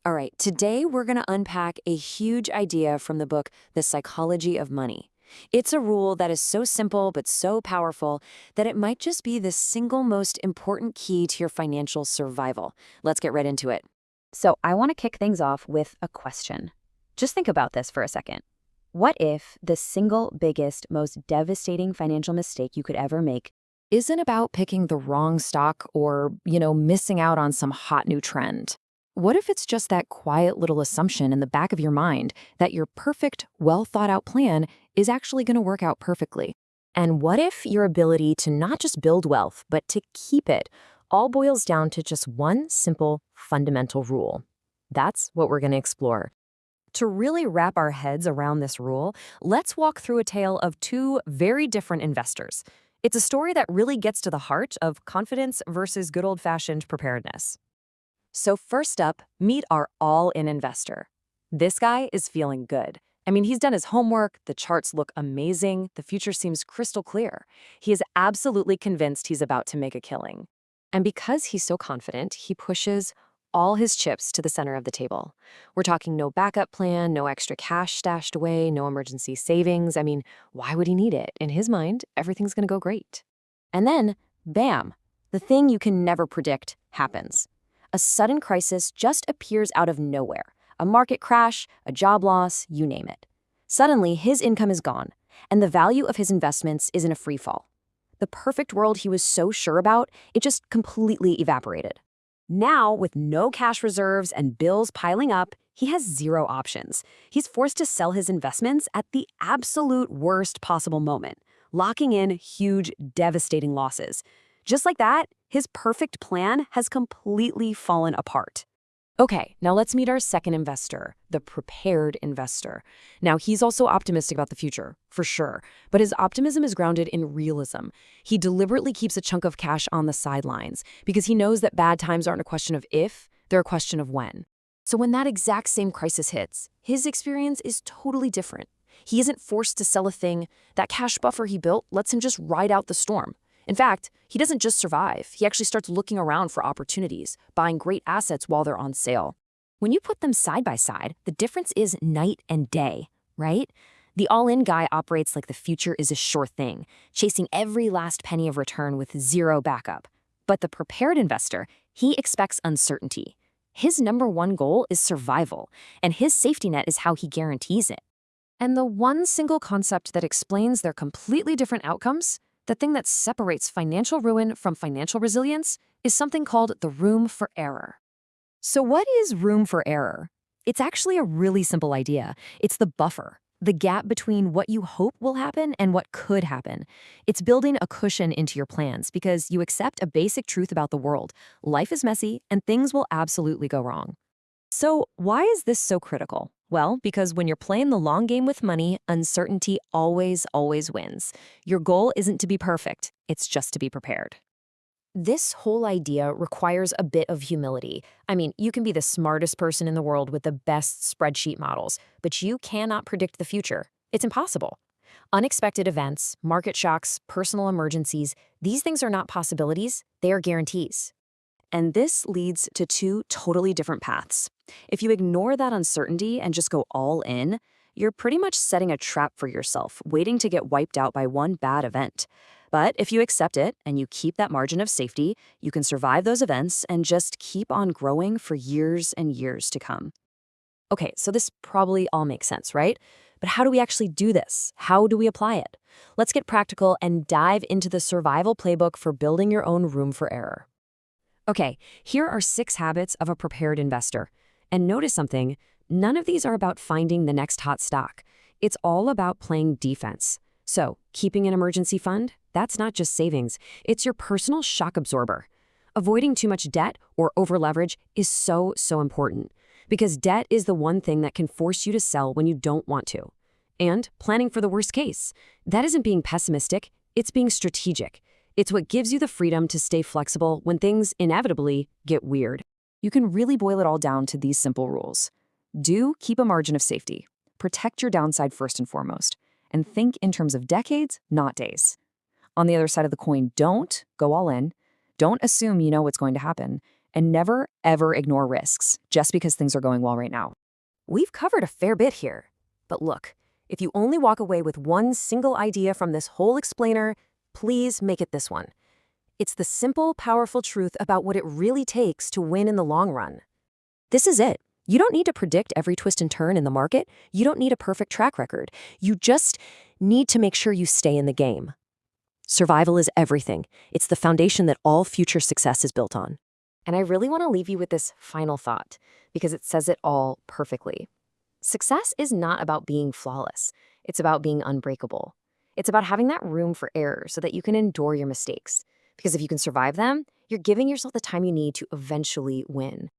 All right, today we're going to unpack a huge idea from the book, The Psychology of Money. It's a rule that is so simple but so powerful that it might just be the single most important key to your financial survival. Let's get right into it. So I want to kick things off with a question. Just think about this for a second. What if the single biggest, most devastating financial mistake you could ever make Isn't about picking the wrong stock or, missing out on some hot new trend? What if it's just that quiet little assumption in the back of your mind that your perfect, well thought out plan is actually going to work out perfectly? And what if your ability to not just build wealth, but to keep it all boils down to just one simple, fundamental rule? That's what we're going to explore. To really wrap our heads around this rule, let's walk through a tale of two very different investors. It's a story that really gets to the heart of confidence versus good old-fashioned preparedness. So first up, meet our all-in investor. This guy is feeling good. I mean, he's done his homework, the charts look amazing, the future seems crystal clear. He is absolutely convinced he's about to make a killing. And because he's so confident, he pushes all his chips to the center of the table. We're talking no backup plan, no extra cash stashed away, no emergency savings. I mean, why would he need it? In his mind, everything's gonna go great. And then, bam, the thing you can never predict happens. A sudden crisis just appears out of nowhere. A market crash, a job loss, you name it. Suddenly, his income is gone, and the value of his investments is in a free fall. The perfect world he was so sure about, it just completely evaporated. Now, with no cash reserves and bills piling up, he has zero options. He's forced to sell his investments at the absolute worst possible moment, locking in huge, devastating losses. Just like that, his perfect plan has completely fallen apart. Okay, now let's meet our second investor, the prepared investor. Now, he's also optimistic about the future, for sure, but his optimism is grounded in realism. He deliberately keeps a chunk of cash on the sidelines because he knows that bad times aren't a question of if, they're a question of when. So when that exact same crisis hits, his experience is totally different. He isn't forced to sell a thing. That cash buffer he built lets him just ride out the storm. In fact, he doesn't just survive, he actually starts looking around for opportunities, buying great assets while they're on sale. When you put them side by side, the difference is night and day, right? The all-in guy operates like the future is a sure thing, chasing every last penny of return with zero backup. But the prepared investor, he expects uncertainty. His number one goal is survival, and his safety net is how he guarantees it. And the one single concept that explains their completely different outcomes, the thing that separates financial ruin from financial resilience, is something called the room for error. So what is room for error? It's actually a really simple idea. It's the buffer, the gap between what you hope will happen and what could happen. It's building a cushion into your plans because you accept a basic truth about the world. Life is messy and things will absolutely go wrong. So why is this so critical? Well, because when you're playing the long game with money, uncertainty always wins. Your goal isn't to be perfect, it's just to be prepared. This whole idea requires a bit of humility. I mean, you can be the smartest person in the world with the best spreadsheet models, but you cannot predict the future. It's impossible. Unexpected events, market shocks, personal emergencies, these things are not possibilities, they are guarantees. And this leads to two totally different paths. If you ignore that uncertainty and just go all in, you're pretty much setting a trap for yourself, waiting to get wiped out by one bad event. But if you accept it and you keep that margin of safety, you can survive those events and just keep on growing for years and years to come. Okay, so this probably all makes sense, right? But how do we actually do this? How do we apply it? Let's get practical and dive into the survival playbook for building your own room for error. Okay, here are 6 habits of a prepared investor. And notice something, none of these are about finding the next hot stock. It's all about playing defense. So, keeping an emergency fund, that's not just savings, it's your personal shock absorber. Avoiding too much debt or over-leverage is so important, because debt is the one thing that can force you to sell when you don't want to. And planning for the worst case. That isn't being pessimistic, it's being strategic. It's what gives you the freedom to stay flexible when things inevitably get weird. You can really boil it all down to these simple rules. Do keep a margin of safety. Protect your downside first and foremost. And think in terms of decades, not days. On the other side of the coin, don't go all in. Don't assume you know what's going to happen. and never, ever ignore risks just because things are going well right now. We've covered a fair bit here. But look, if you only walk away with one single idea from this whole explainer, please make it this one. It's the simple, powerful truth about what it really takes to win in the long run. This is it. You don't need to predict every twist and turn in the market. You don't need a perfect track record. You just need to make sure you stay in the game. Survival is everything. It's the foundation that all future success is built on. And I really want to leave you with this final thought because it says it all perfectly. Success is not about being flawless. It's about being unbreakable. It's about having that room for error so that you can endure your mistakes. Because if you can survive them, you're giving yourself the time you need to eventually win.